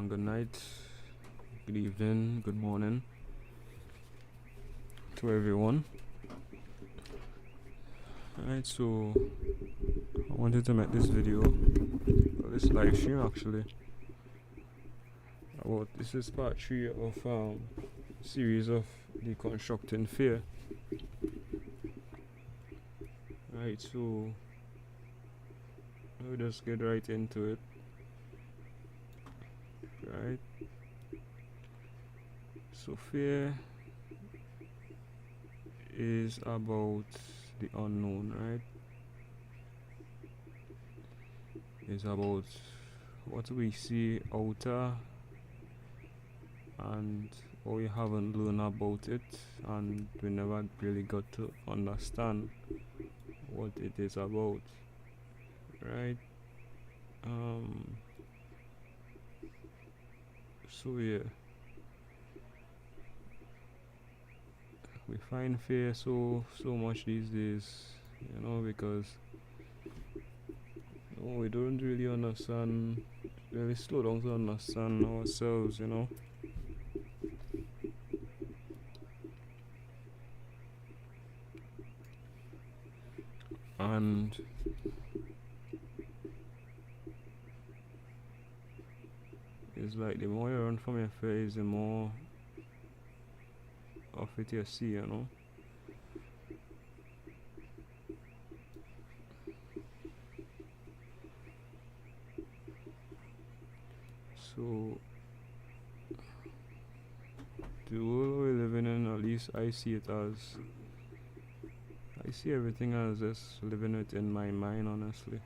Good night, good evening, good morning to everyone. Alright, so I wanted to make this video, this live stream actually, about this is part 3 of series of Deconstructing Fear. Right, so we'll just get right into it. Right, so fear is about the unknown, right? It's about what we see outer and we haven't learned about it, and we never really got to understand what it is about, right? So yeah, we find fear so much these days, because we don't really understand, really slow down to understand ourselves, and it's like the more you run from your fears, the more of it you see, So the world we're living in, at least I see everything as just living it in my mind, honestly,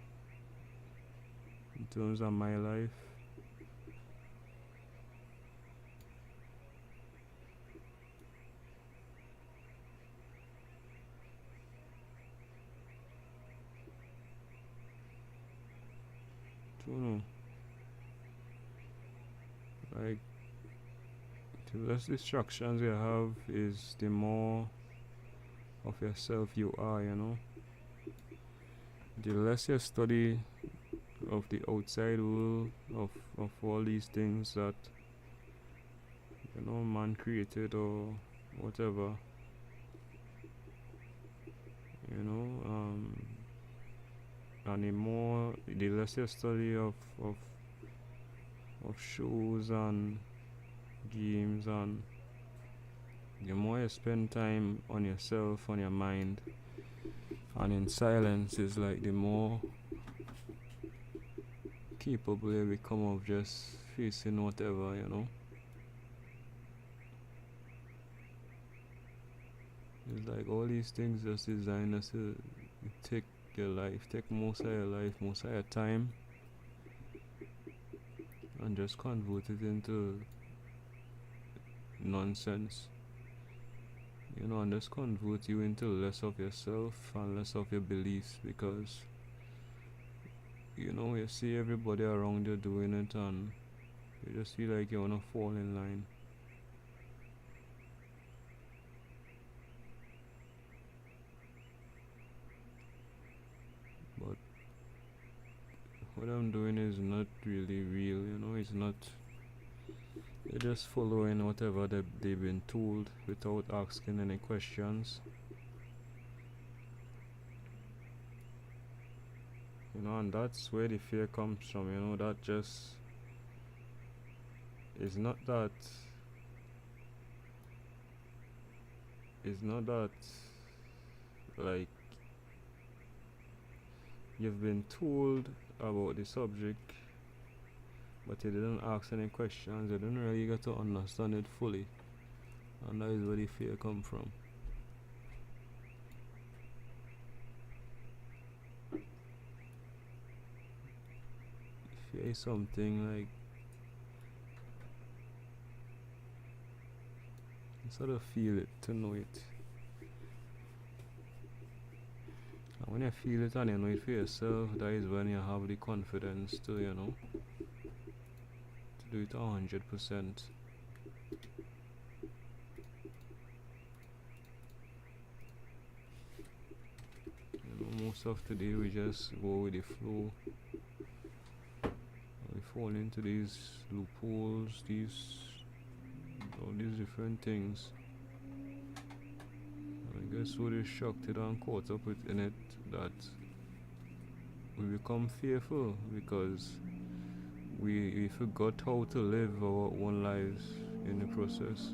in terms of my life. Don't know, like, the less distractions you have is the more of yourself you are, the less you study of the outside world, of all these things that man created or whatever, and the less you study of shows and games, and the more you spend time on yourself, on your mind, and in silence, is like the more capable you become of just facing whatever, It's like all these things just designed us to take your life, take most of your life, most of your time, and just convert it into nonsense, and just convert you into less of yourself and less of your beliefs, because you see everybody around you doing it, and you just feel like you wanna fall in line. But what I'm doing is not really real, it's not. They're just following whatever they've been told without asking any questions. And that's where the fear comes from, that just it's not that like you've been told about the subject, but you didn't ask any questions, you didn't really get to understand it fully, and that is where the fear comes from. Fear is something like you sort of feel it to know it, and when you feel it and you know it for yourself, that is when you have the confidence to to do it 100%. Most of today we just go with the flow, we fall into these loopholes, all these different things. I guess what is shocked and caught up in it, that we become fearful because we forgot how to live our own lives in the process.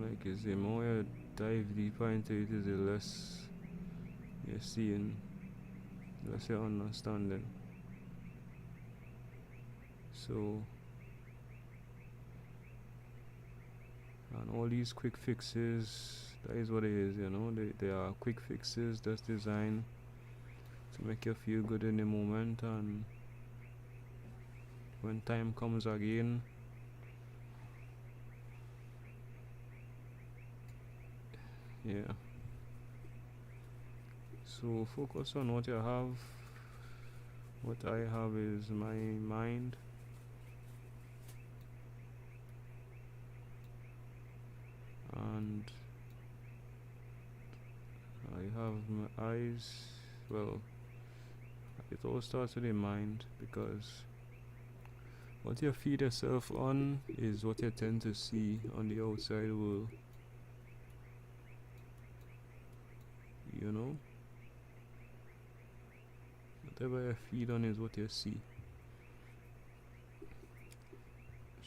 Like I say, more you dive deeper into it, is the less you're seeing, less you're understanding. So, and all these quick fixes, that is what it is, they are quick fixes that's designed to make you feel good in the moment, and when time comes again, yeah. So focus on what you have. What I have is my mind, and I have my eyes. Well, it all starts with the mind, because what you feed yourself on is what you tend to see on the outside world. Whatever you feed on is what you see.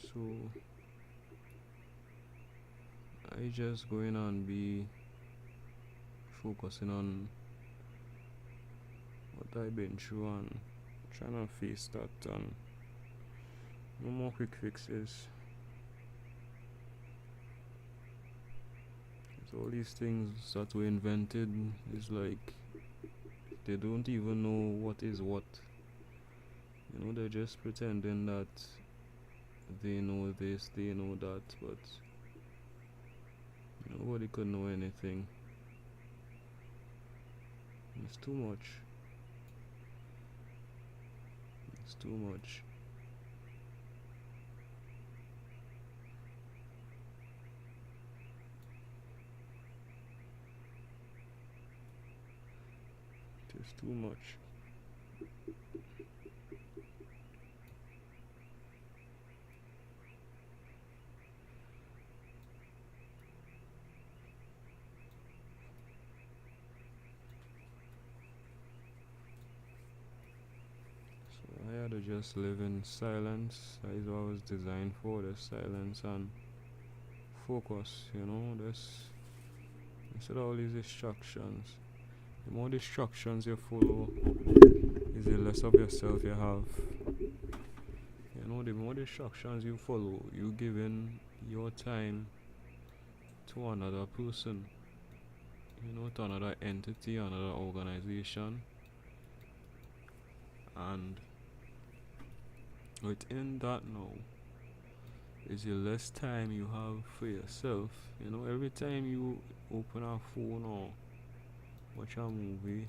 So I just going and be focusing on what I've been through and trying to face that, and no more quick fixes. All these things that were invented is like they don't even know what is what. They're just pretending that they know this, they know that, but nobody could know anything. It's too much. It's too much. It's too much. So I had to just live in silence. That is what I was designed for, the silence and focus, instead of all these distractions. The more distractions you follow, is the less of yourself you have. The more distractions you follow, you giving your time to another person, to another entity, another organization, and within that now is the less time you have for yourself. Every time you open a phone or watch a movie,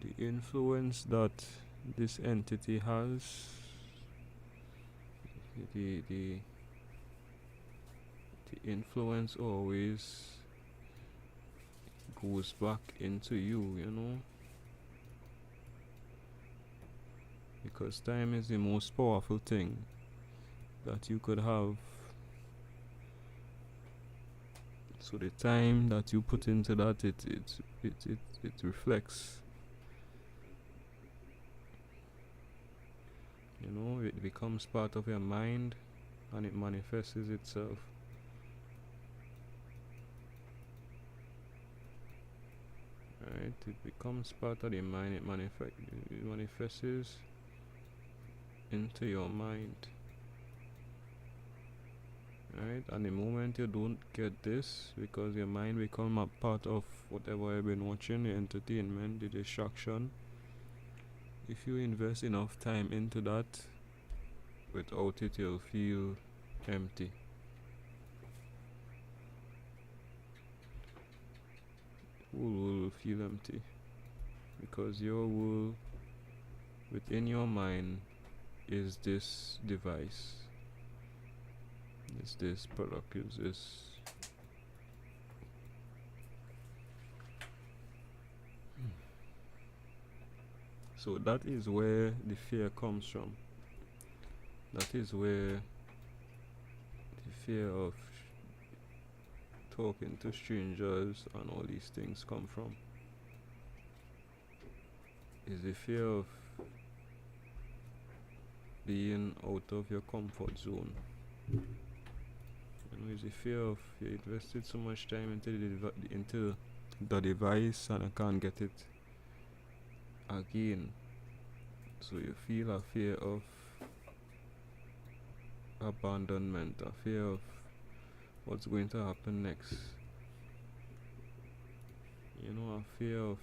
the influence that this entity has, the influence always goes back into you, because time is the most powerful thing that you could have. So the time that you put into that, it reflects. It becomes part of your mind and it manifests itself. Right? It becomes part of the mind, it manifests into your mind. Right? And the moment you don't get this, because your mind become a part of whatever you've been watching, the entertainment, the distraction, if you invest enough time into that, without it you'll feel empty. Whole world will feel empty, because your world within your mind is this device, is this product, is this So that is where the fear comes from. That is where the fear of talking to strangers and all these things come from. Is the fear of being out of your comfort zone. It's the fear of you invested so much time into the device and I can't get it again. So you feel a fear of abandonment, a fear of what's going to happen next. A fear of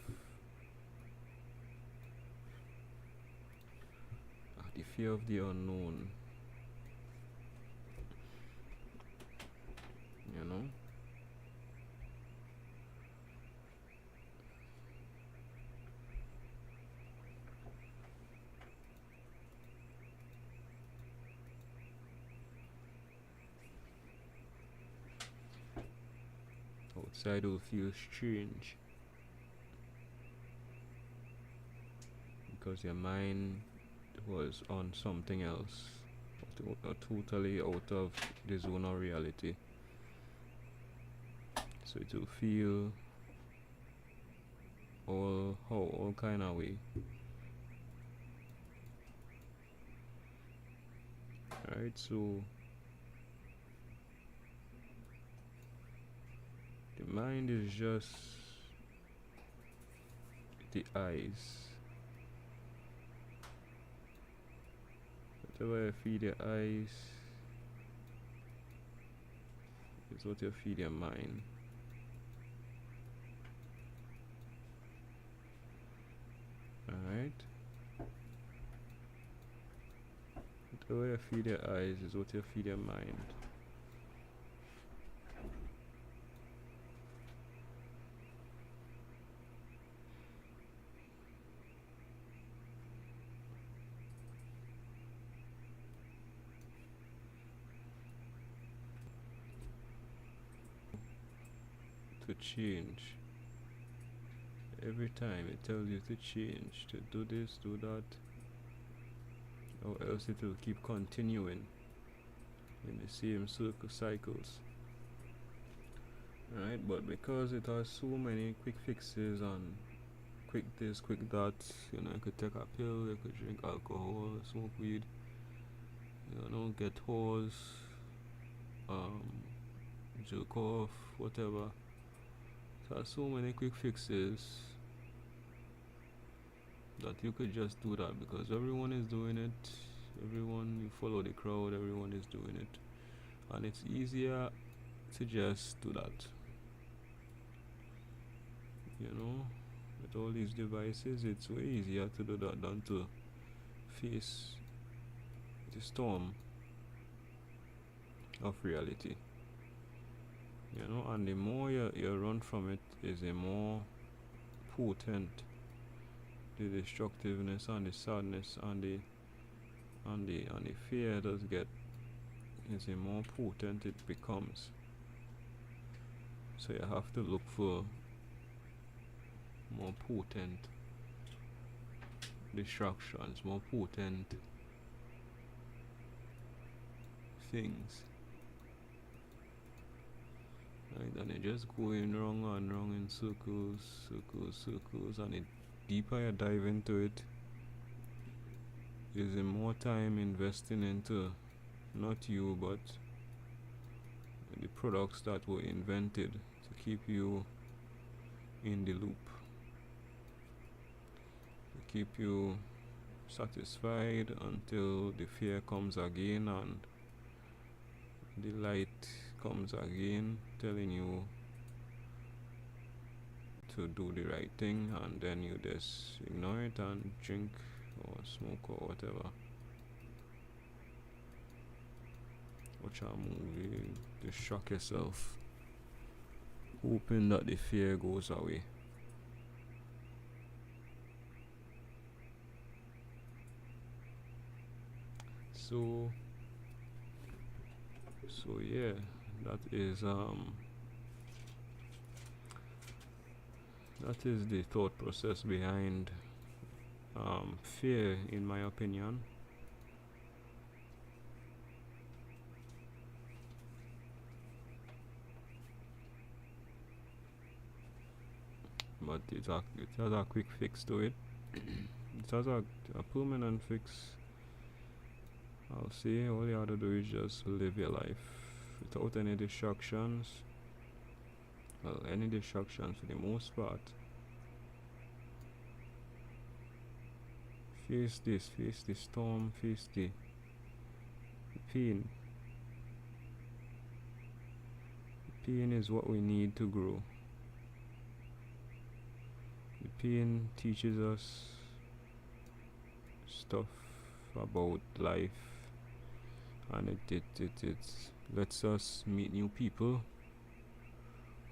the fear of the unknown. Outside will feel strange because your mind was on something else, totally out of the zone of reality. So it will feel all kind of way. Alright, so the mind is just the eyes. Whatever you feed your eyes is what you feed your mind. Alright? Whatever you feed your eyes is what you feed your mind. To change. Every time it tells you to change, to do this, do that, or else it will keep continuing in the same cycles. Right? But because it has so many quick fixes and quick this, quick that, you could take a pill, you could drink alcohol, smoke weed, get horse, jerk off, whatever. It has so many quick fixes that you could just do that because everyone is doing it. You follow the crowd, everyone is doing it, and it's easier to just do that. With all these devices, it's way easier to do that than to face the storm of reality. And the more you run from it, is the more potent the destructiveness and the sadness and the fear does get, is the more potent it becomes. So you have to look for more potent distractions, more potent things. Right? And you're just going wrong and wrong in circles, and the deeper you dive into it, is the more time investing into not you but the products that were invented to keep you in the loop, to keep you satisfied until the fear comes again and the light comes again telling you to do the right thing, and then you just ignore it and drink or smoke or whatever. Watch a movie, distract yourself, hoping that the fear goes away. So yeah, that is the thought process behind fear, in my opinion. But it has a quick fix to it. It has a permanent fix. I'll say all you have to do is just live your life without any distractions. Well, any distractions for the most part. Face the storm, face the pain. The pain is what we need to grow. The pain teaches us stuff about life, and it lets us meet new people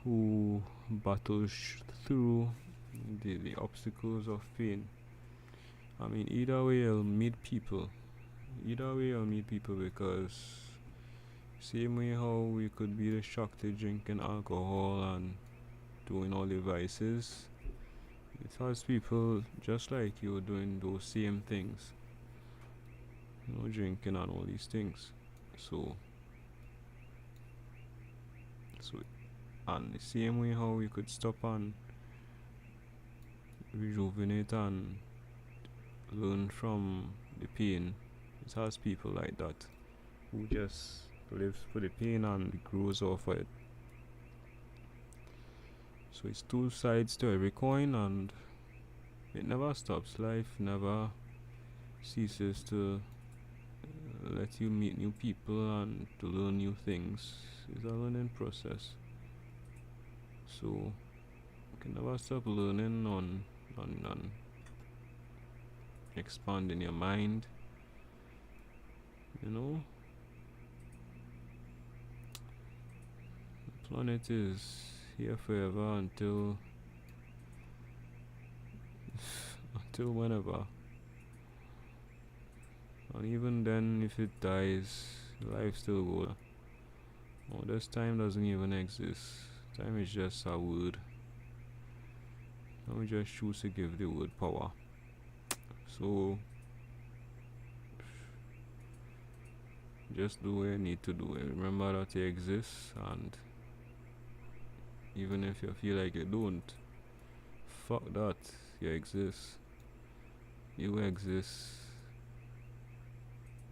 who battle through the obstacles of pain. I mean, either way I'll meet people because same way how we could be distracted drinking alcohol and doing all the vices, it has people just like you doing those same things, drinking and all these things. So and the same way how we could stop and rejuvenate and learn from the pain, it has people like that who just lives for the pain and grows off of it. So it's two sides to every coin, and it never stops. Life never ceases to let you meet new people and to learn new things. It's a learning process. So you can never stop learning on expanding your mind. The planet is here forever until whenever. And even then, if it dies, life still goes. Oh, this time doesn't even exist. Time is just a word. And we just choose to give the word power. So just do what you need to do. Remember that you exist, and even if you feel like you don't, fuck that. You exist. You exist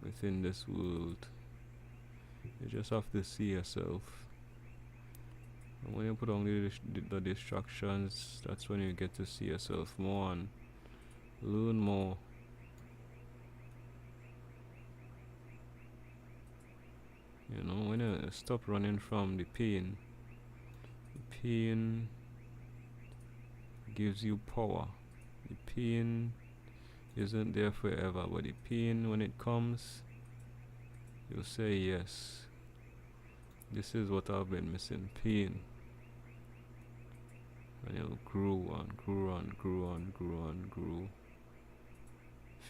within this world. You just have to see yourself. And when you put on the distractions, that's when you get to see yourself more and learn more. When you stop running from the pain gives you power. The pain isn't there forever, but the pain, when it comes, you'll say, yes, this is what I've been missing, pain. And you'll grow and grow and grow and grow and grow.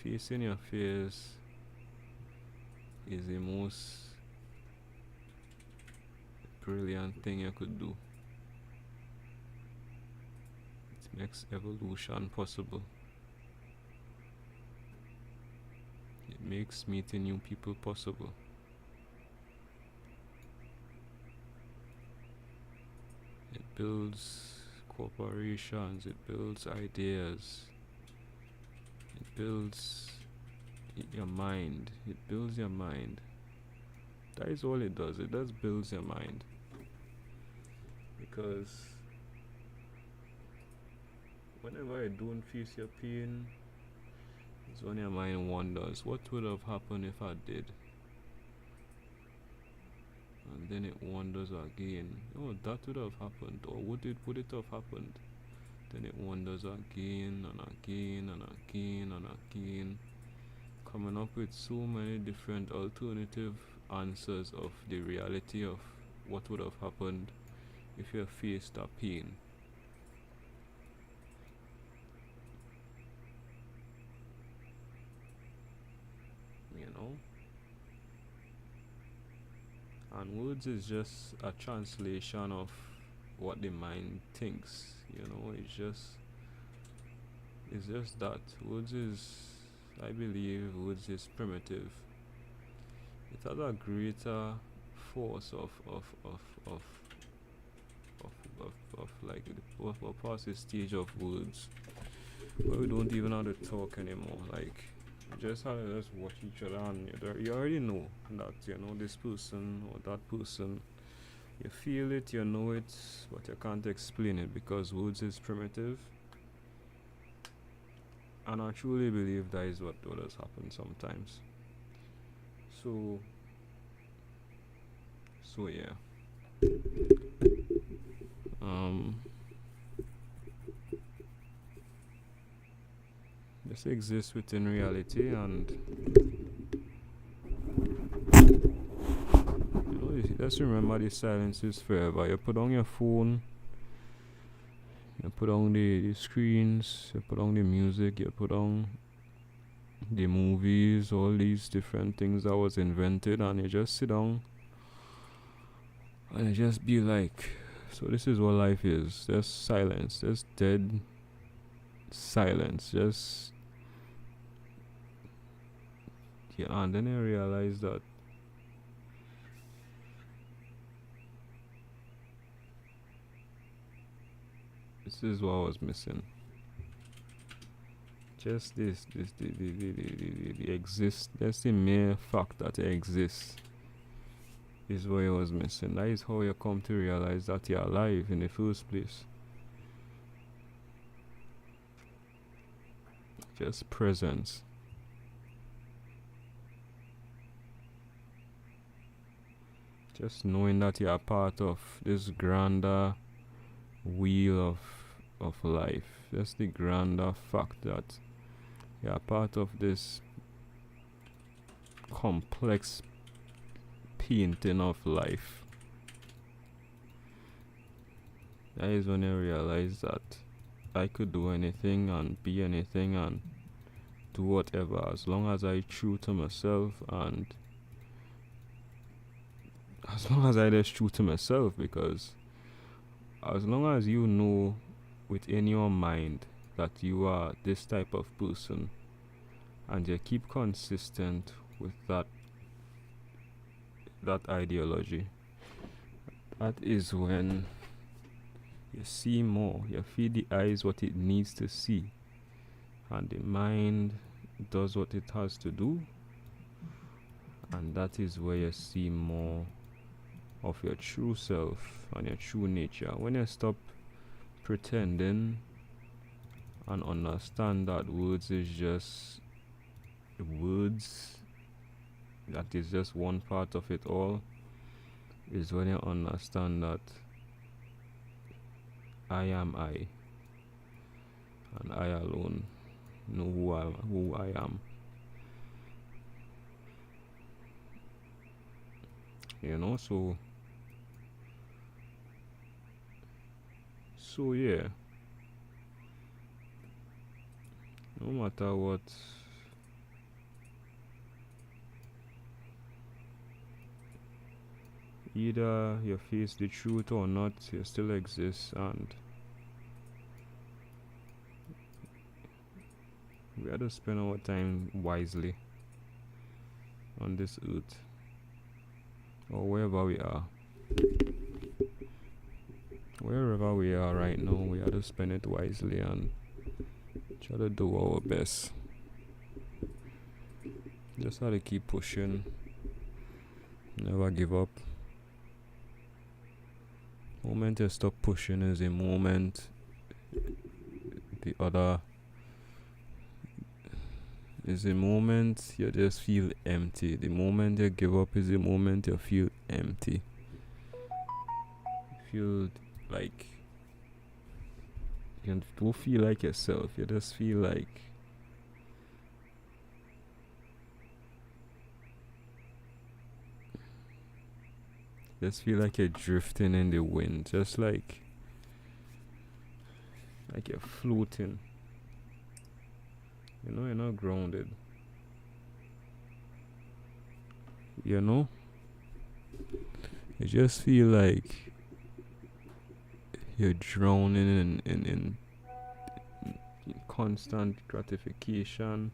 Facing your fears is the most brilliant thing you could do. It makes evolution possible. It makes meeting new people possible. It builds corporations, it builds ideas, it builds your mind. That is all it does. It does builds your mind. Because whenever you don't face your pain, it's when your mind wonders, what would have happened if I did? And then it wonders again, oh, that would have happened, or would it have happened? Then it wonders again and again and again and again, coming up with so many different alternative answers of the reality of what would have happened if you faced that pain. And words is just a translation of what the mind thinks. It's just It's just that woods is, I believe, woods is primitive. It has a greater force of of, of like the past stage of woods where we don't even have to talk anymore. Like we just have to just watch each other and you already know that you know this person or that person. You feel it, you know it, but you can't explain it because woods is primitive. And I truly believe that is what does happen sometimes. So yeah. Um just exist within reality and you know just remember the silence is forever. You put on your phone, you put on the screens, you put on the music, you put on the movies, all these different things that was invented, and you just sit down and you just be like, so this is what life is. Just silence, just dead silence, just yeah. And then I realized that this is what I was missing. Just the exist. Just the mere fact that it exists is what I was missing. That is how you come to realize that you're alive in the first place. Just presence. Just knowing that you're a part of this grander wheel of life. Just the grander fact that you're a part of this complex painting of life. That is when I realized that I could do anything and be anything and do whatever as long as I true to myself and as long as I just true to myself, because as long as you know within your mind that you are this type of person and you keep consistent with that ideology, that is when you see more, you feed the eyes what it needs to see, and the mind does what it has to do, and that is where you see more of your true self and your true nature. When you stop pretending and understand that words is just words, that is just one part of it all, is when you understand that I am I, and I alone know who I am. You know, so yeah. No matter what, either you face the truth or not, you still exist, and we have to spend our time wisely on this earth or wherever we are. Wherever we are right now, we have to spend it wisely and try to do our best. Just have to keep pushing, never give up. The moment you stop pushing is the moment you just feel empty. The moment you give up is the moment you feel empty. You feel like you don't feel like yourself. You just feel like you're drifting in the wind, just like you're floating. You know, you're not grounded. You know, you just feel like you're drowning in constant gratification,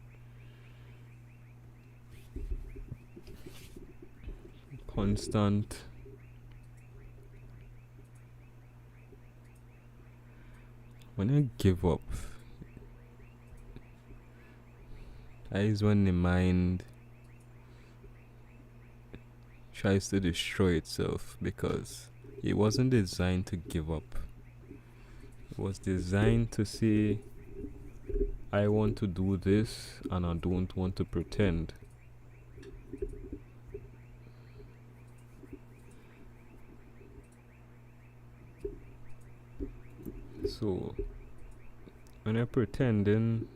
constant when you give up, that is when the mind tries to destroy itself, because it wasn't designed to give up. It was designed to say, I want to do this and I don't want to pretend. So when you're pretending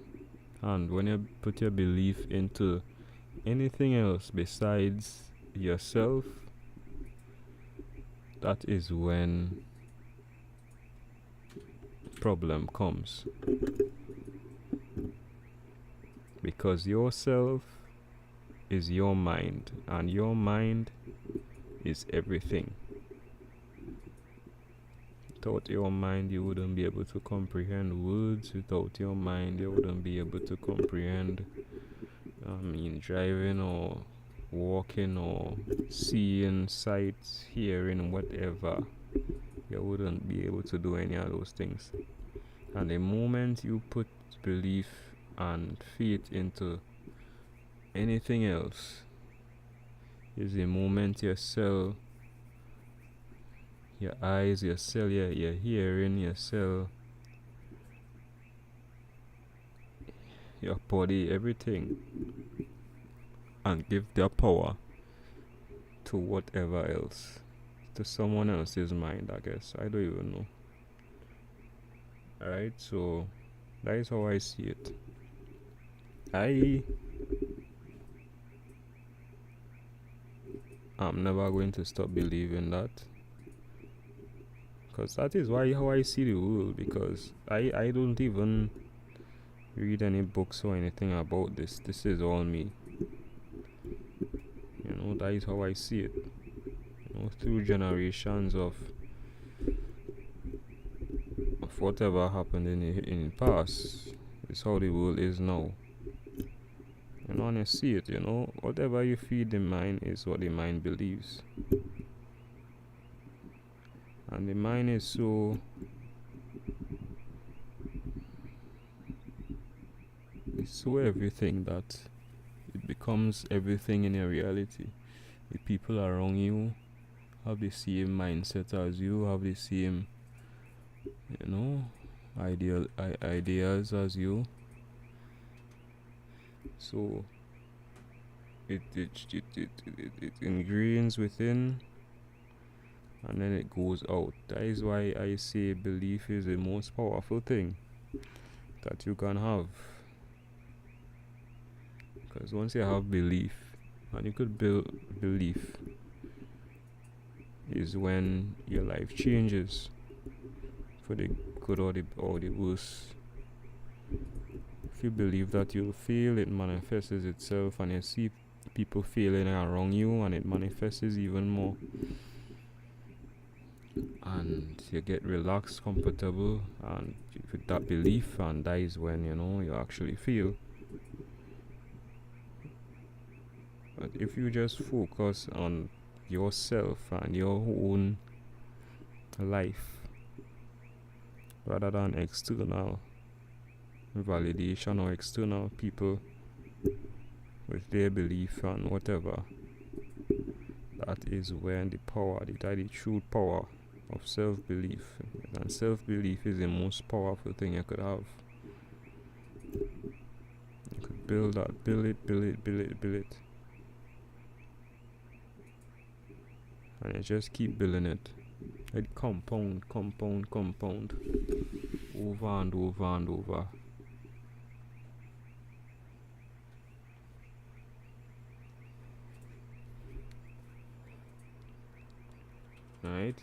and when you put your belief into anything else besides yourself, that is when problem comes. Because yourself is your mind, and your mind is everything. Without your mind, you wouldn't be able to comprehend words. Without your mind, you wouldn't be able to comprehend driving or walking or seeing, sights, hearing, whatever. You wouldn't be able to do any of those things. And the moment you put belief and faith into anything else is the moment you sell your eyes, you sell your hearing, you sell your body, everything, and give their power to whatever else, to someone else's mind, I guess. I don't even know. Alright, so that is how I see it. I'm never going to stop believing that, because that is how I see the world. Because I don't even read any books or anything about this. This is all me. That is how I see it. Through generations of whatever happened in the past, it's how the world is now. And you see it, whatever you feed the mind is what the mind believes. And the mind is so everything that it becomes everything in your reality. The people around you have the same mindset as you, have the same ideas as you. So it ingrains within, and then it goes out. That is why I say belief is the most powerful thing that you can have. Because once you have belief, and you could build belief, is when your life changes for the good or the worse. If you believe that you'll fail, it manifests itself, and you see people failing around you, and it manifests even more. And you get relaxed, comfortable, and with that belief, and that is when you actually feel. But if you just focus on yourself and your own life rather than external validation or external people with their belief and whatever, that is when the true power of self-belief. And self-belief is the most powerful thing you could have. You could build it. And you just keep building it. It compound, over and over and over. Right?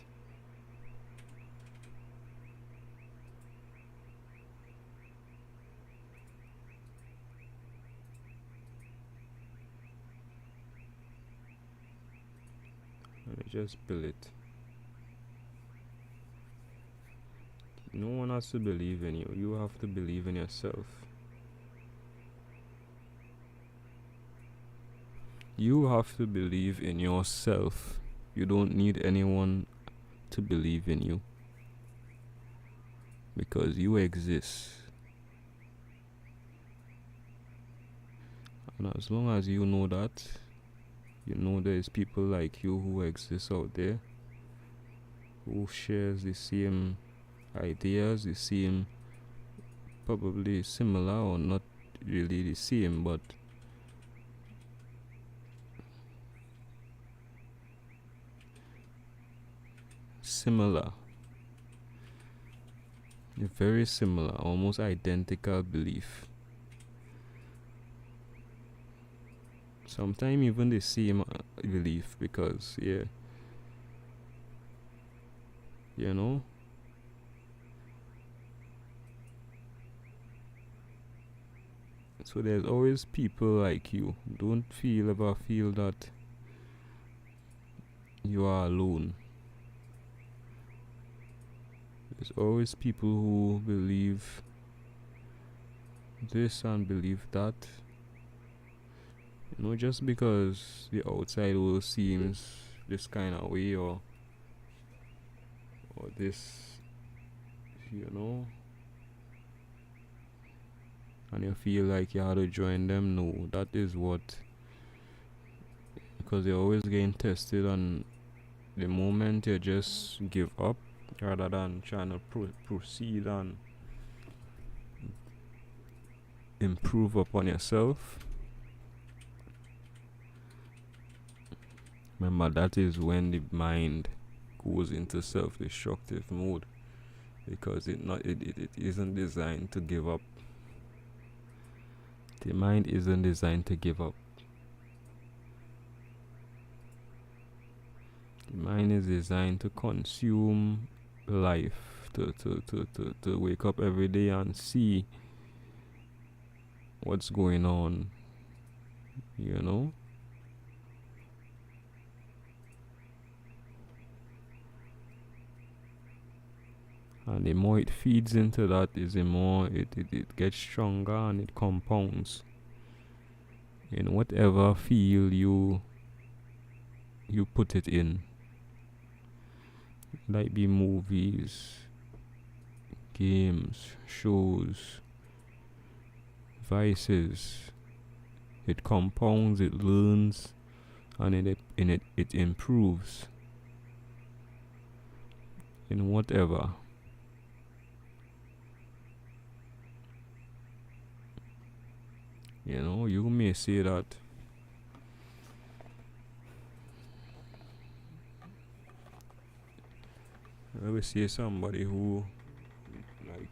And you just build it. No one has to believe in you. You have to believe in yourself. You have to believe in yourself. You don't need anyone to believe in you, because you exist. And as long as you know that, you know there's people like you who exist out there, who shares the same ideas, the same, probably similar or not really the same, but similar, a very similar, almost identical belief. Sometimes even the same belief, because you know, so there's always people like you. Don't ever feel that you are alone. There's always people who believe this and believe that. You know, just because the outside world seems this kind of way, or this, you know, and you feel like you have to join them. No, that is what, because you're always getting tested, and the moment you just give up rather than trying to proceed and improve upon yourself, remember, that is when the mind goes into self-destructive mode, because it isn't designed to give up. The mind isn't designed to give up. The mind is designed to consume life, to wake up every day and see what's going on, you know. And the more it feeds into that, is the more it gets stronger, and it compounds in whatever field you put it in. Like be movies, games, shows, vices. It compounds, it learns, and it improves in whatever. You know, you may say that let me say somebody who, like,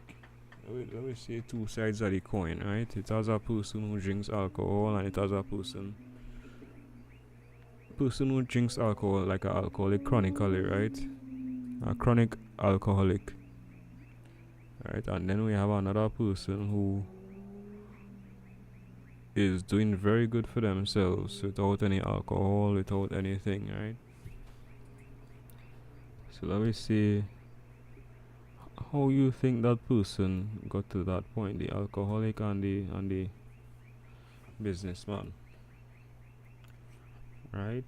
let me say two sides of the coin, right? It has a person who drinks alcohol, and it has a person who drinks alcohol, like an alcoholic chronically, right? A chronic alcoholic, right? And then we have another person who is doing very good for themselves without any alcohol, without anything, right? So let me see how you think that person got to that point, the alcoholic and the businessman, right?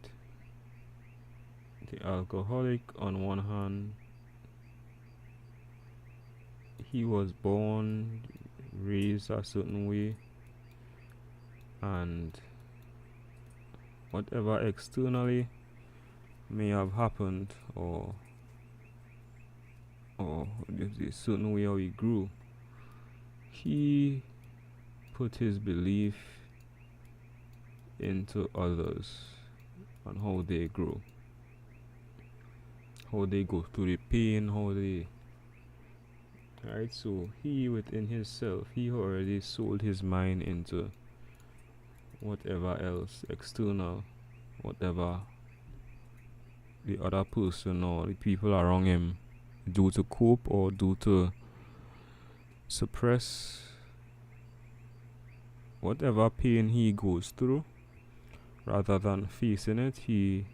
The alcoholic, on one hand, he was born, raised a certain way, and whatever externally may have happened, or the certain way how he grew, he put his belief into others and how they grow, how they go through the pain, how they, right? So he, within himself, he already sold his mind into whatever else external, whatever the other person or the people around him do to cope or do to suppress whatever pain he goes through. Rather than facing it, he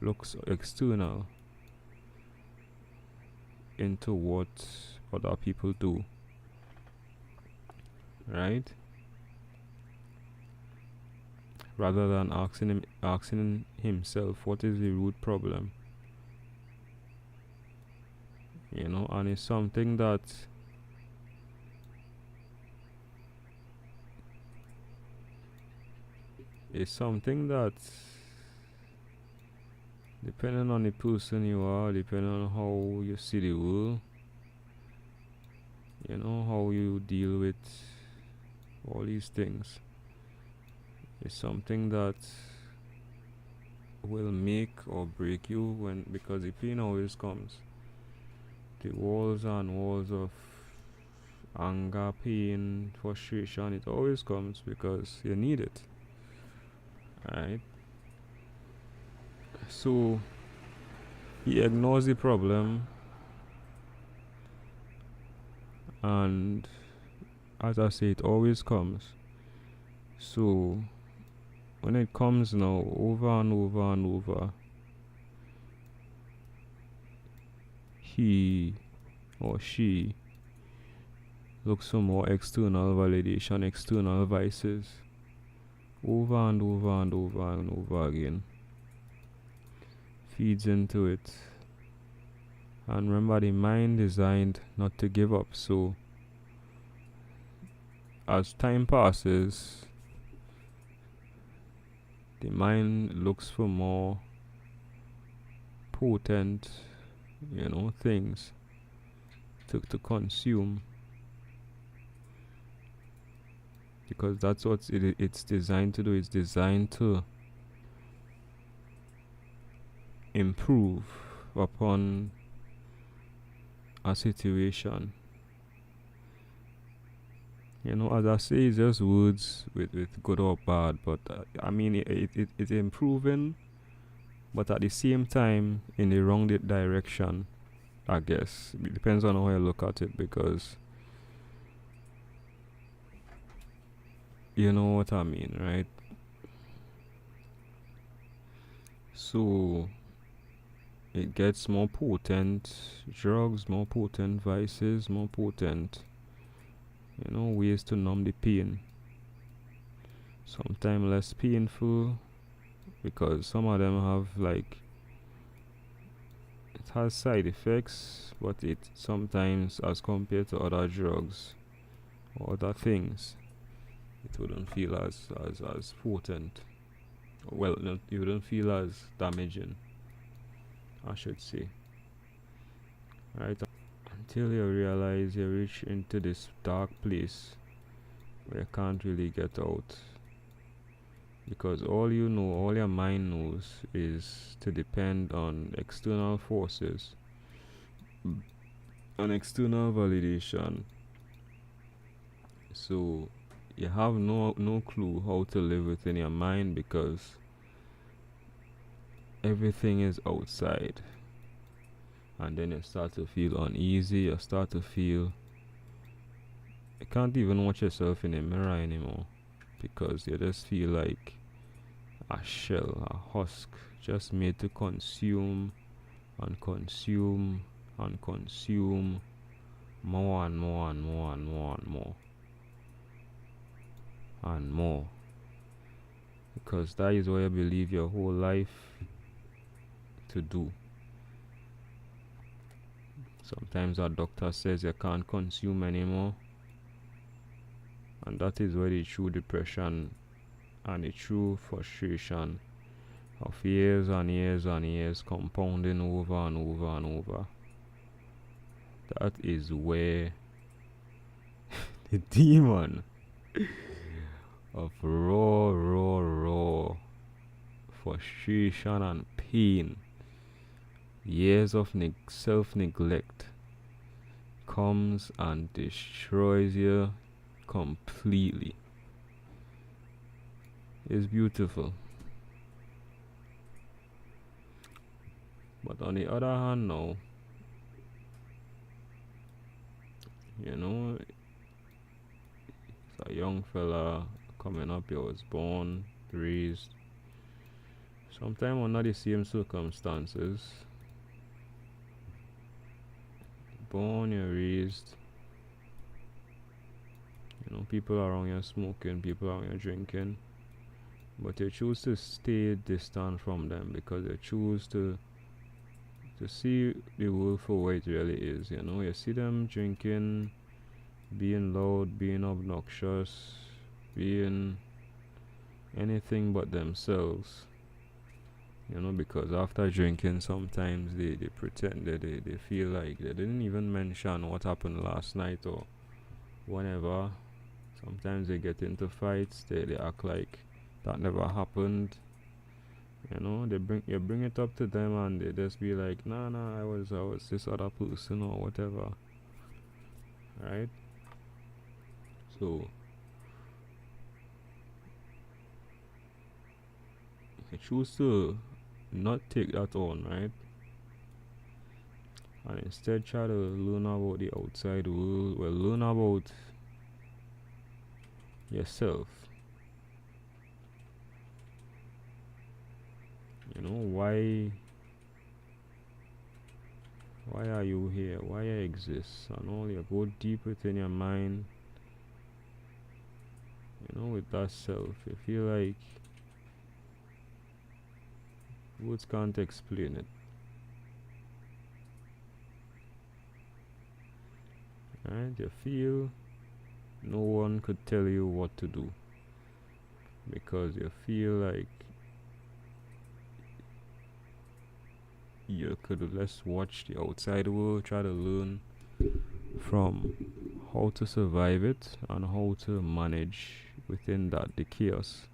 looks external into what other people do, right? Rather than asking himself what is the root problem, and it's something that depending on the person you are, depending on how you see the world, how you deal with all these things, it's something that will make or break you, because the pain always comes. The walls and walls of anger, pain, frustration, it always comes because you need it, right? So he ignores the problem, and as I say, it always comes. So when it comes now over and over and over, he or she looks for more external validation, external vices, over and over and over and over again. Feeds into it. And remember, the mind designed not to give up. So as time passes, the mind looks for more potent, things to consume, because that's what it's designed to do. It's designed to improve upon a situation. As I say, it's just words with good or bad, but I mean, it's improving, but at the same time in the wrong direction, I guess. It depends on how you look at it, because you know what I mean, right? So it gets more potent drugs, more potent vices, more potent, ways to numb the pain. Sometimes less painful, because some of them have it has side effects, but it sometimes, as compared to other drugs or other things, it wouldn't feel as potent. Well, it wouldn't feel as damaging, I should say. Right? Until you realize you reach into this dark place where you can't really get out. Because all your mind knows, is to depend on external forces, on external validation. So you have no clue how to live within your mind, because everything is outside. And then you start to feel uneasy, you start to feel you can't even watch yourself in the mirror anymore, because you just feel like a shell, a husk, just made to consume and consume and consume more and more and more and more and more and more, because that is what you believe your whole life to do. Sometimes our doctor says you can't consume anymore, and that is where the true depression and the true frustration of years and years and years compounding over and over and over, that is where the demon of raw frustration and pain, years of self-neglect, comes and destroys you completely. It's beautiful. But on the other hand, no. It's a young fella coming up. He was born, raised, sometimes under the same circumstances, born, you're raised, people around you smoking, people around you drinking, but you choose to stay distant from them because you choose to see the world for what it really is. You see them drinking, being loud, being obnoxious, being anything but themselves. Because after drinking, sometimes they pretend that they feel like they didn't even mention what happened last night or whenever. Sometimes they get into fights, they act like that never happened. They bring it up to them and they just be like, nah, I was this other person or whatever. Right? So you choose to not take that on, right? And instead try to learn about the outside world. Well, learn about yourself. Why are you here? Why you exist? And all, you go deep within your mind. With that self, you feel like words can't explain it. Right? You feel no one could tell you what to do because you feel like you could let's watch the outside world, try to learn from how to survive it and how to manage within that the chaos.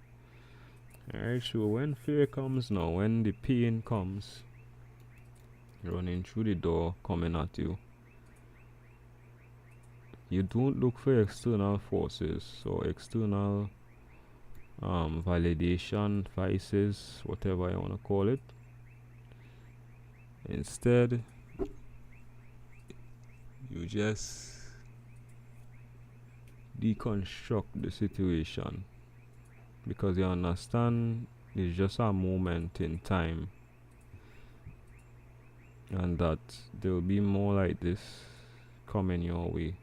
Alright, so when fear comes now, when the pain comes running through the door, coming at you, you don't look for external forces or external validation, vices, whatever you want to call it. Instead, you just deconstruct the situation because you understand it's just a moment in time and that there will be more like this coming your way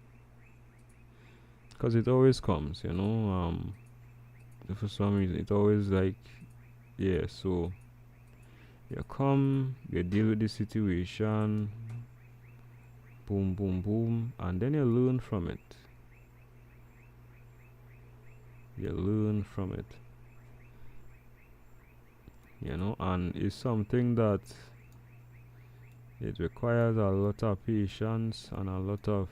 because it always comes, for some reason it always like, so you come, you deal with the situation, boom boom boom, and then you learn from it. And it's something that it requires a lot of patience and a lot of,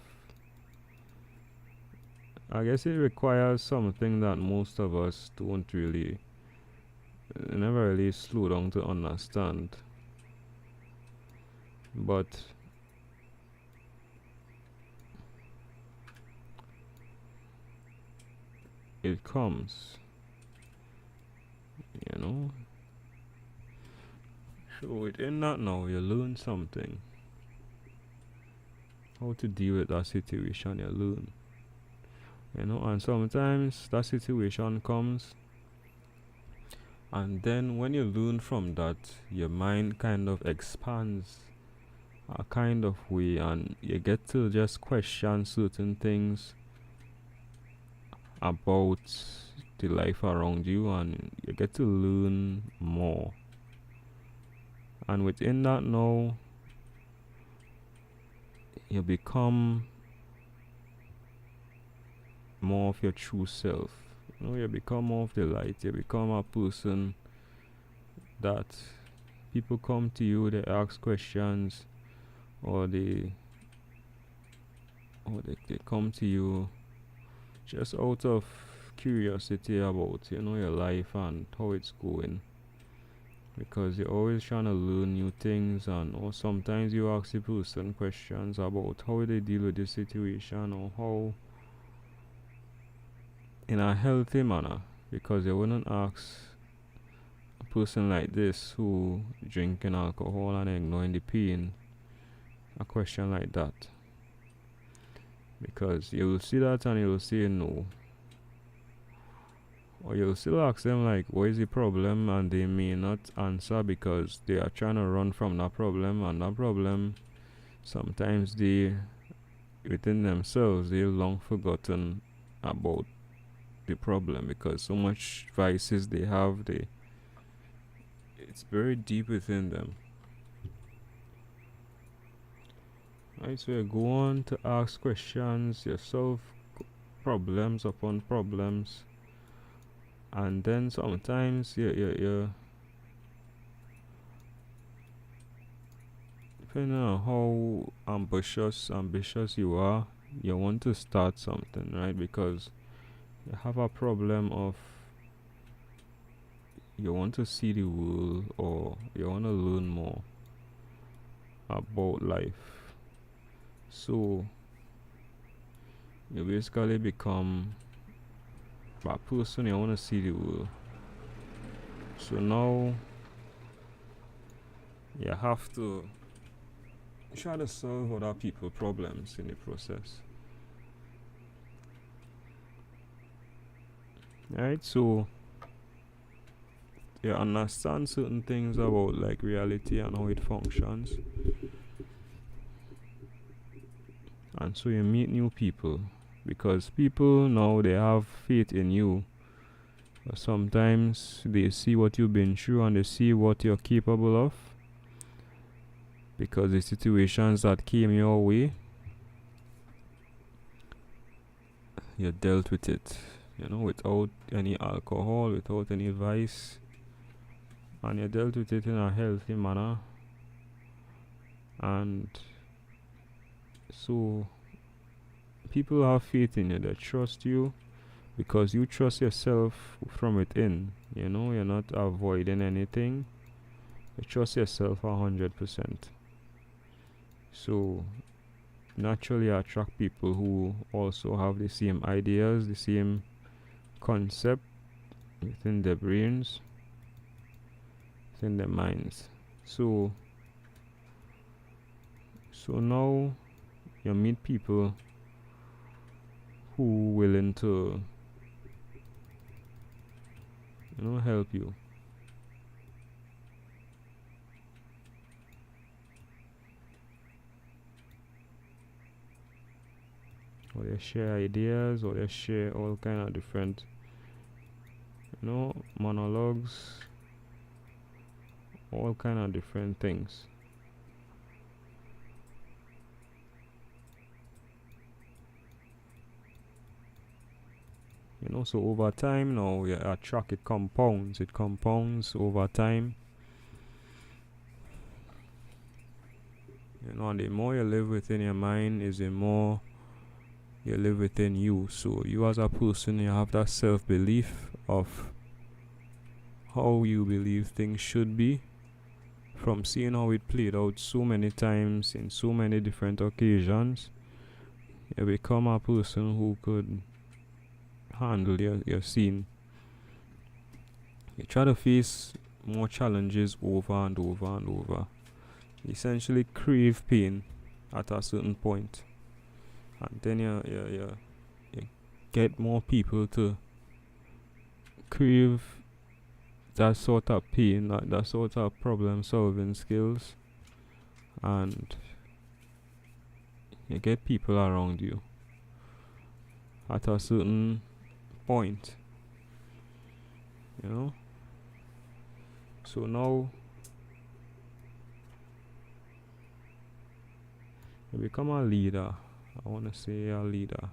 I guess it requires something that most of us don't really, never really slow down to understand. But it comes, So within that now, you learn something. How to deal with that situation, you learn. And sometimes that situation comes, and then when you learn from that, your mind kind of expands a kind of way, and you get to just question certain things about the life around you, and you get to learn more. And within that now, you become more of your true self. You become more of the light. You become a person that people come to you, they ask questions, or they come to you just out of curiosity about your life and how it's going, because you're always trying to learn new things, or sometimes you ask the person questions about how they deal with the situation or how in a healthy manner, because you wouldn't ask a person like this who drinking alcohol and ignoring the pain a question like that, because you will see that and you will say no, or you'll still ask them like, what is the problem, and they may not answer because they are trying to run from that problem, and that problem sometimes they within themselves, they've long forgotten about the problem, because so much vices they have, it's very deep within them. Right, so you go on to ask questions, you solve problems upon problems, and then sometimes you depending on how ambitious you are, you want to start something, right? Because you have a problem of you want to see the world, or you want to learn more about life. So you basically become a person you want to see the world. So now you have to try to solve other people's problems in the process. Right? So you understand certain things about like reality and how it functions. And so you meet new people, because people now they have faith in you. Sometimes they see what you've been through and they see what you're capable of, because the situations that came your way, you dealt with it, without any alcohol, without any vice, and you dealt with it in a healthy manner. And so people have faith in you, they trust you, because you trust yourself from within. You're not avoiding anything, you trust yourself 100%. So naturally attract people who also have the same ideas, the same concept within their brains, within their minds. So now you meet people who willing to help you. Or they share ideas, or they share all kind of different monologues, all kind of different things. So over time now you attract, it compounds over time. And the more you live within your mind is the more you live within you. So you as a person, you have that self-belief of how you believe things should be, from seeing how it played out so many times in so many different occasions. You become a person who could handle your scene. You try to face more challenges over and over and over. You essentially crave pain at a certain point, and then you get more people to crave that sort of pain, that sort of problem solving skills, and you get people around you at a certain point. So now you become a leader. I want to say a leader.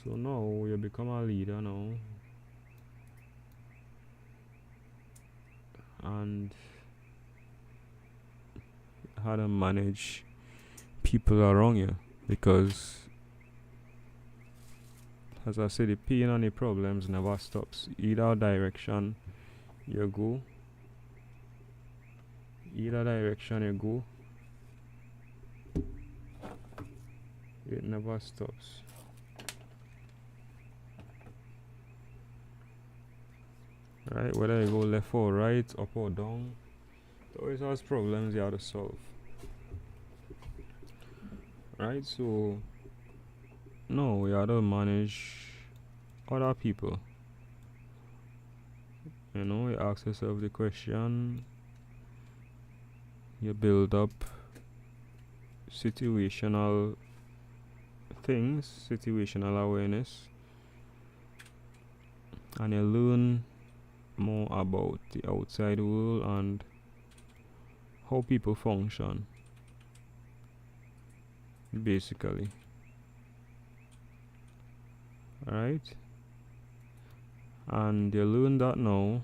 So now you become a leader now, and how to manage people around you, because as I said, the pain and the problems never stops. Either direction you go, it never stops. Right, whether you go left or right, up or down, it always has problems you have to solve. Right, so no, we have to manage other people. You ask yourself the question, you build up situational things, situational awareness, and you learn more about the outside world and how people function, basically. Alright? And you learn that now.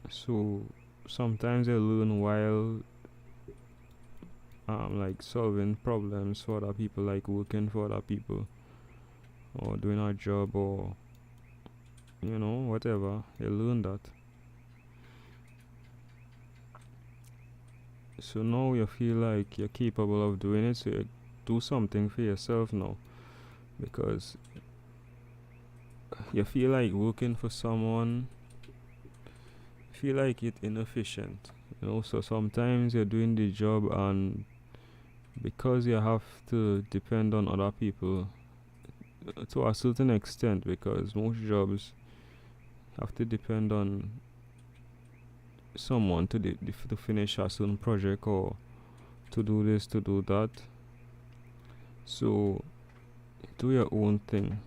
So sometimes you learn while like solving problems for other people, like working for other people, or doing a job, or whatever. You learn that. So now you feel like you're capable of doing it, so you do something for yourself now, because you feel like working for someone, feel like it's inefficient, so sometimes you're doing the job, and because you have to depend on other people to a certain extent, because most jobs have to depend on someone to finish a certain project, or to do this, to do that. So do your own thing,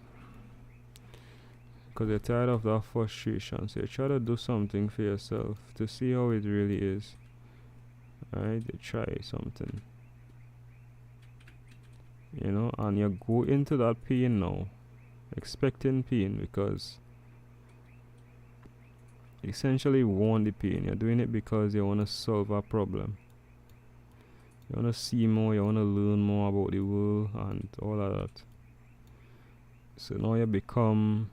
because you're tired of that frustration. So you try to do something for yourself to see how it really is. Alright, you try something, and you go into that pain now, expecting pain, because essentially you want the pain. You're doing it because you want to solve a problem. You want to see more, you want to learn more about the world and all of that. So now you become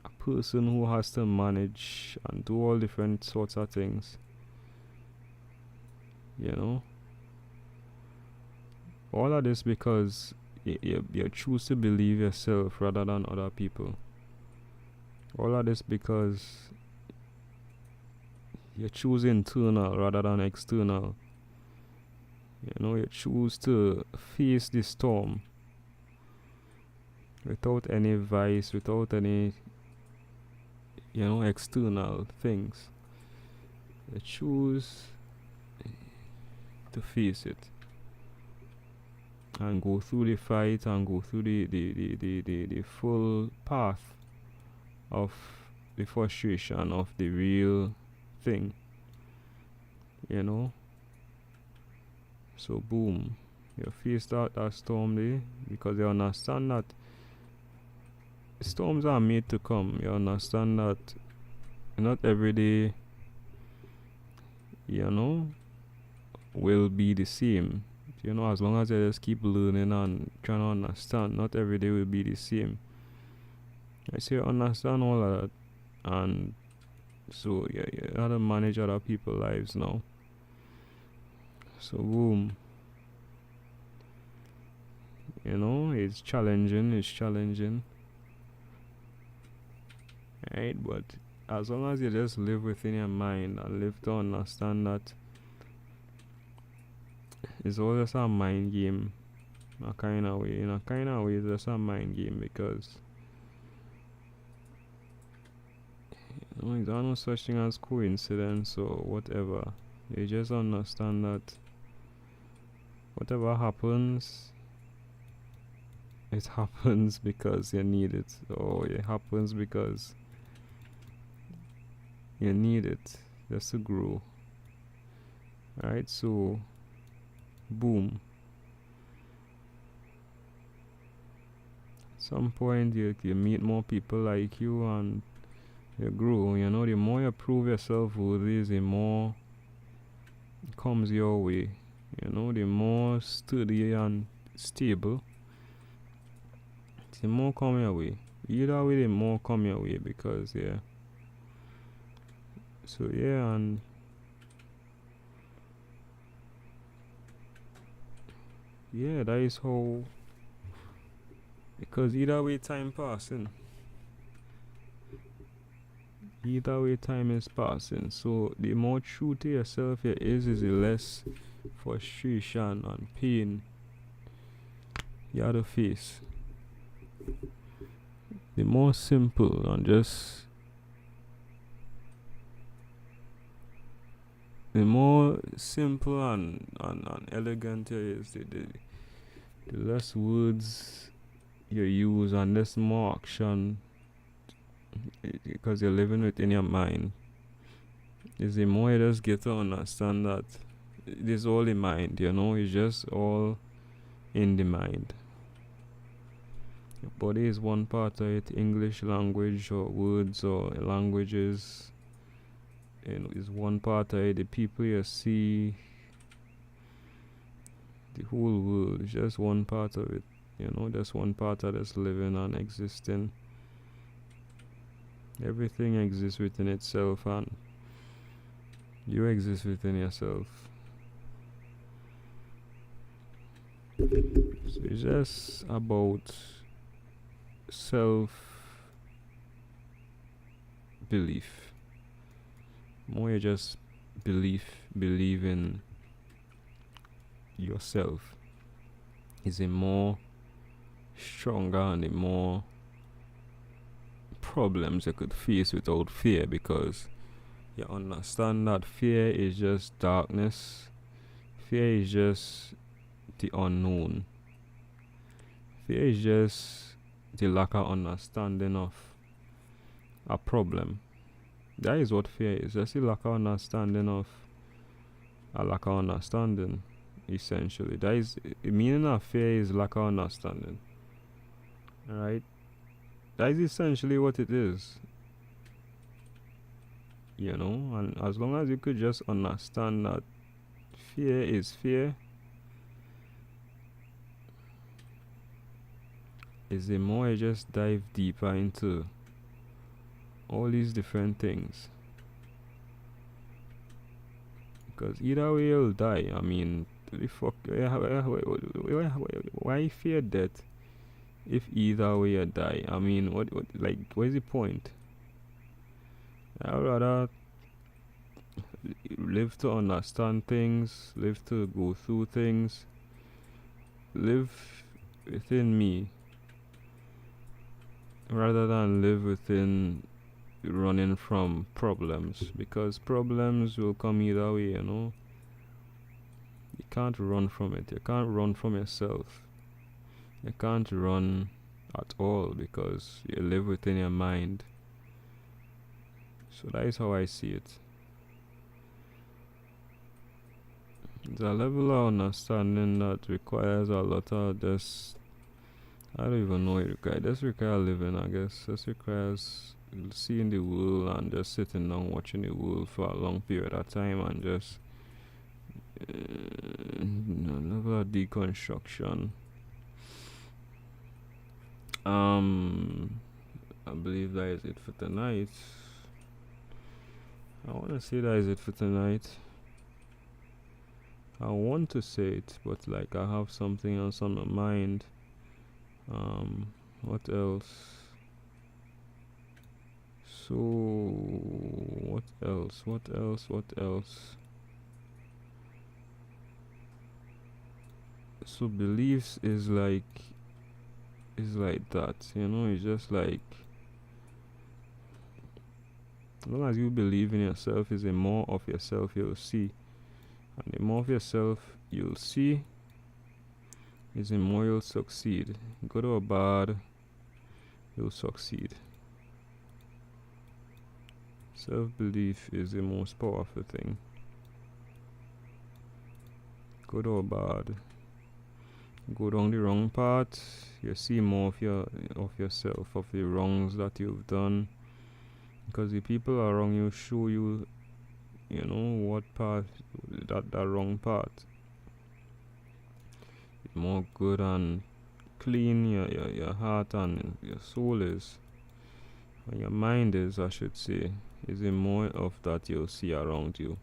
a person who has to manage and do all different sorts of things. All of this because you choose to believe yourself rather than other people. All of this because you choose internal rather than external. You choose to face the storm without any vice, without any external things. You choose to face it and go through the fight and go through the full path of the frustration of the real thing. So boom, you face that storm there, because you understand that storms are made to come. You understand that not every day will be the same. As long as you just keep learning and trying to understand, not every day will be the same. I say you understand all of that, and so you have to manage other people's lives now. So boom, it's challenging, right? But as long as you just live within your mind and live to understand that it's all just a mind game, in a kind of way, it's just a mind game, because there's no such thing as coincidence or whatever. You just understand that whatever happens, it happens because you need it, or it happens because you need it just to grow. Alright, so boom. At some point you meet more people like you and you grow. The more you prove yourself worthy, the more comes your way. The more sturdy and stable, the more come your way. Either way, the more come your way, because so and that is how, because either way time passing. Either way time is passing. So the more true to yourself you is the less frustration and pain you have to face. The more simple and just the more simple and elegant it is, the less words you use and less more action, because you're living within your mind. Is the more you just get to understand that it is all the mind, it's just all in the mind. Your body is one part of it. English language or words or languages, is one part of it. The people you see, the whole world is just one part of it. Just one part of this living and existing. Everything exists within itself, and you exist within yourself. So it's just about self belief. More you just believe in yourself, is a more stronger and a more problems you could face without fear, because you understand that fear is just darkness. Fear is just the unknown. Fear is just the lack of understanding of a problem. That is what fear is. Just the lack of understanding of a lack of understanding, essentially. That is the meaning of fear, is lack of understanding. Right? That is essentially what it is. And as long as you could just understand that fear is fear, is the more you just dive deeper into all these different things. Because either way you'll die. I mean, the fuck, why fear death if either way you die? I mean, what is the point? I'd rather live to understand things, live to go through things, live within me, rather than live within running from problems, because problems will come either way. You can't run from it. You can't run from yourself. You can't run at all, because you live within your mind. So that is how I see it. It's a level of understanding that requires a lot of just, I don't even know it requires. It just requires living, I guess. Just requires seeing the world and just sitting down watching the world for a long period of time, and just level of deconstruction. I believe that is it for tonight. I want to say that is it for tonight. I want to say it, but I have something else on my mind. What else? So what else? So beliefs is like that, it's just as long as you believe in yourself, is the more of yourself you'll see. And the more of yourself you'll see, is the more you'll succeed. Good or bad, you'll succeed. Self-belief is the most powerful thing. Good or bad. Go down the wrong path, you see more of yourself, of the wrongs that you've done. Because the people around you show you, what path, that wrong path. The more good and clean your heart and your soul is, and your mind is, I should say, is the more of that you'll see around you.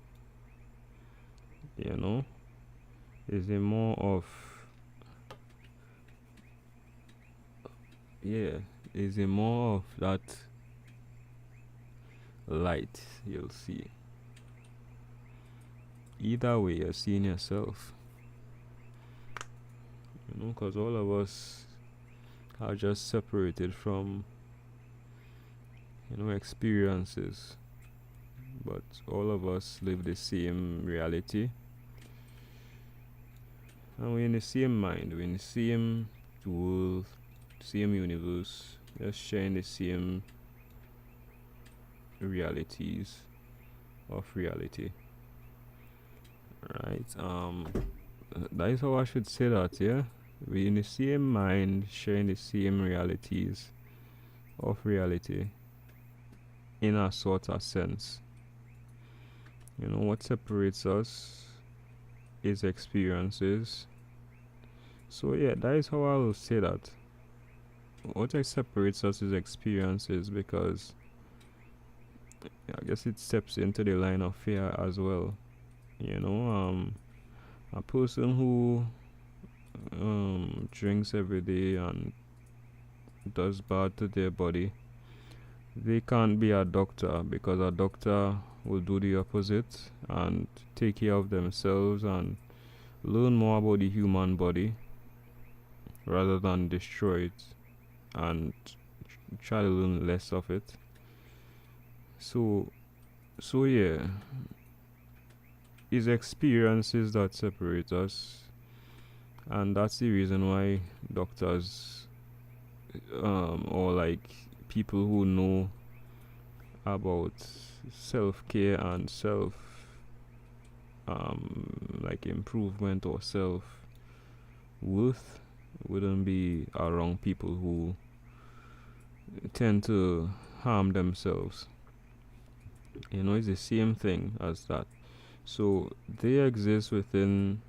Is the more of, is the more of that light you'll see. Either way, you're seeing yourself. Because all of us are just separated from, experiences. but all of us live the same reality, and we're in the same mind, we're in the same world, same universe, just sharing the same realities of reality. Right? That is how I should say that, yeah? We're in the same mind, sharing the same realities of reality in a sort of sense. What separates us is experiences. So yeah, that is how I will say that. What separates us is experiences, because I guess it steps into the line of fear as well. A person who drinks every day and does bad to their body, they can't be a doctor, because a doctor will do the opposite and take care of themselves and learn more about the human body rather than destroy it and try to learn less of it. So yeah, it's experiences that separate us, and that's the reason why doctors or like people who know about self-care and self like improvement or self worth wouldn't be around people who tend to harm themselves. It's the same thing as that. So they exist within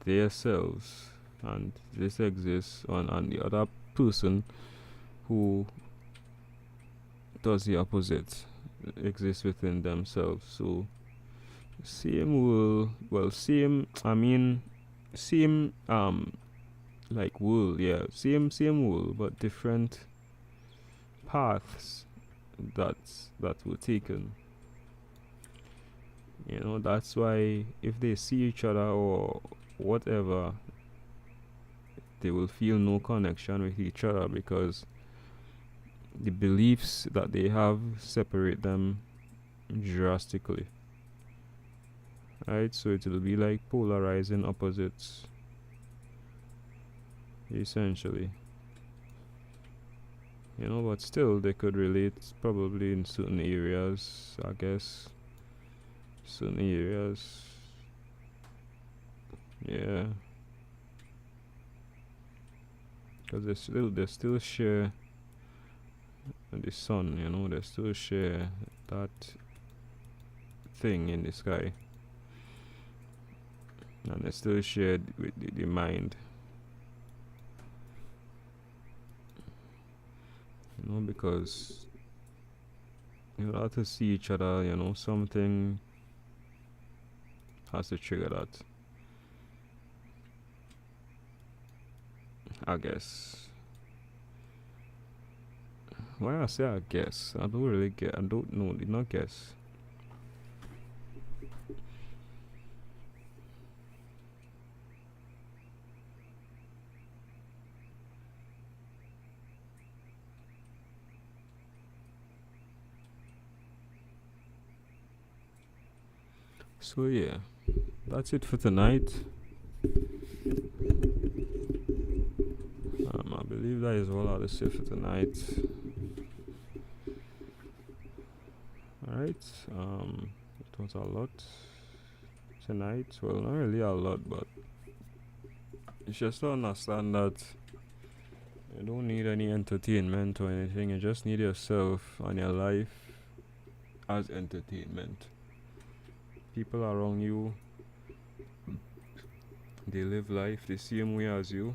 their selves, and this exists on the other person who does the opposite exists within themselves. So same will, well, same, I mean, same like wool, yeah, same wool, but different paths that were taken. That's why if they see each other or whatever, they will feel no connection with each other, because the beliefs that they have separate them drastically. Right? So it will be like polarizing opposites, essentially. But still they could relate probably in certain areas, I guess. Certain areas. Yeah. Because they still share the sun, they still share that thing in the sky. And they still share with the mind. Because you have to see each other, something has to trigger that, I guess. Why I say I guess? I don't really get. I don't know. Did not guess. So yeah, that's it for tonight. I believe that is all I have to say for tonight. Alright, it was a lot tonight. Well, not really a lot, but it's just to understand that you don't need any entertainment or anything. You just need yourself and your life as entertainment. People around you, they live life the same way as you,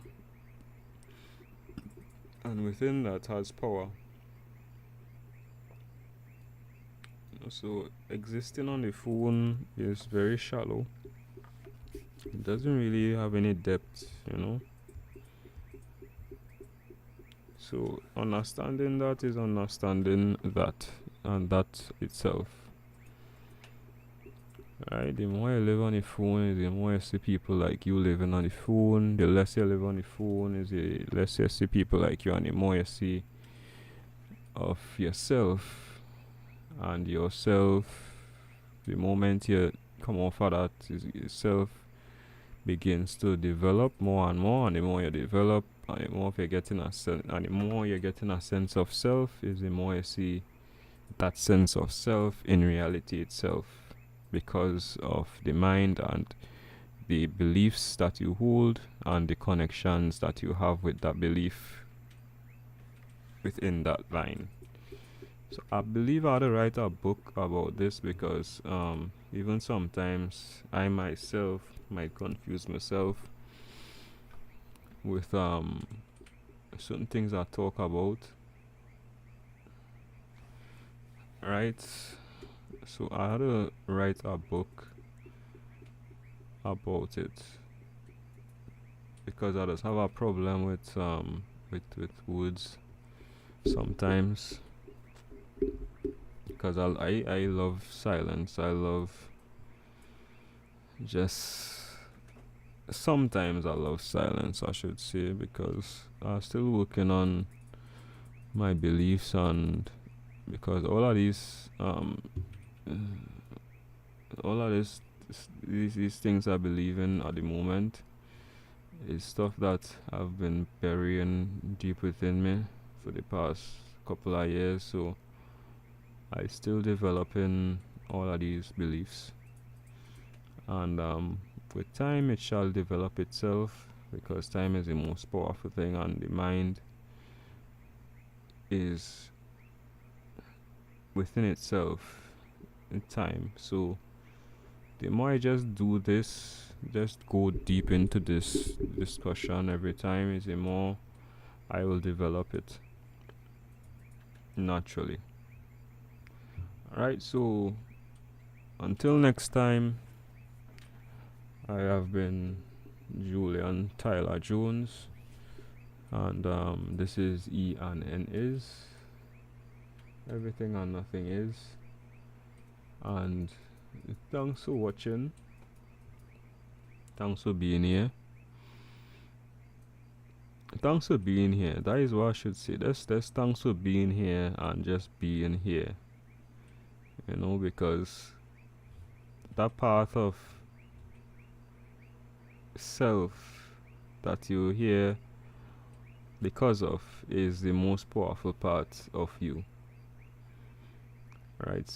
and within that has power. So existing on the phone is very shallow. It doesn't really have any depth, So understanding that is understanding that, and that itself. Right? The more you live on the phone, the more you see people like you living on the phone. The less you live on the phone, is the less you see people like you, and the more you see of yourself and yourself, the moment you come off of that, yourself begins to develop more and more, and the more you develop, and the more you're getting and the more you're getting a sense of self, is the more you see that sense of self in reality itself, because of the mind and the beliefs that you hold and the connections that you have with that belief within that line. So I believe I ought to write a book about this, because even sometimes I myself might confuse myself with certain things I talk about. Right? So I had to write a book about it, because I just have a problem with words sometimes, because I love silence. I love just sometimes I love silence, I should say, because I'm still working on my beliefs, and because all of these all of these things I believe in at the moment is stuff that I've been burying deep within me for the past couple of years. So I still developing all of these beliefs, and with time it shall develop itself, because time is the most powerful thing, and the mind is within itself in time. So the more I just do this, just go deep into this discussion every time, is the more I will develop it naturally. Alright, so until next time, I have been Julian Tyler Jones, and this is E and N is. Everything and nothing is. And thanks for watching. Thanks for being here. Thanks for being here. That is what I should say. That's thanks for being here and just being here. Because that path of self that you hear because of is the most powerful part of you. Right? So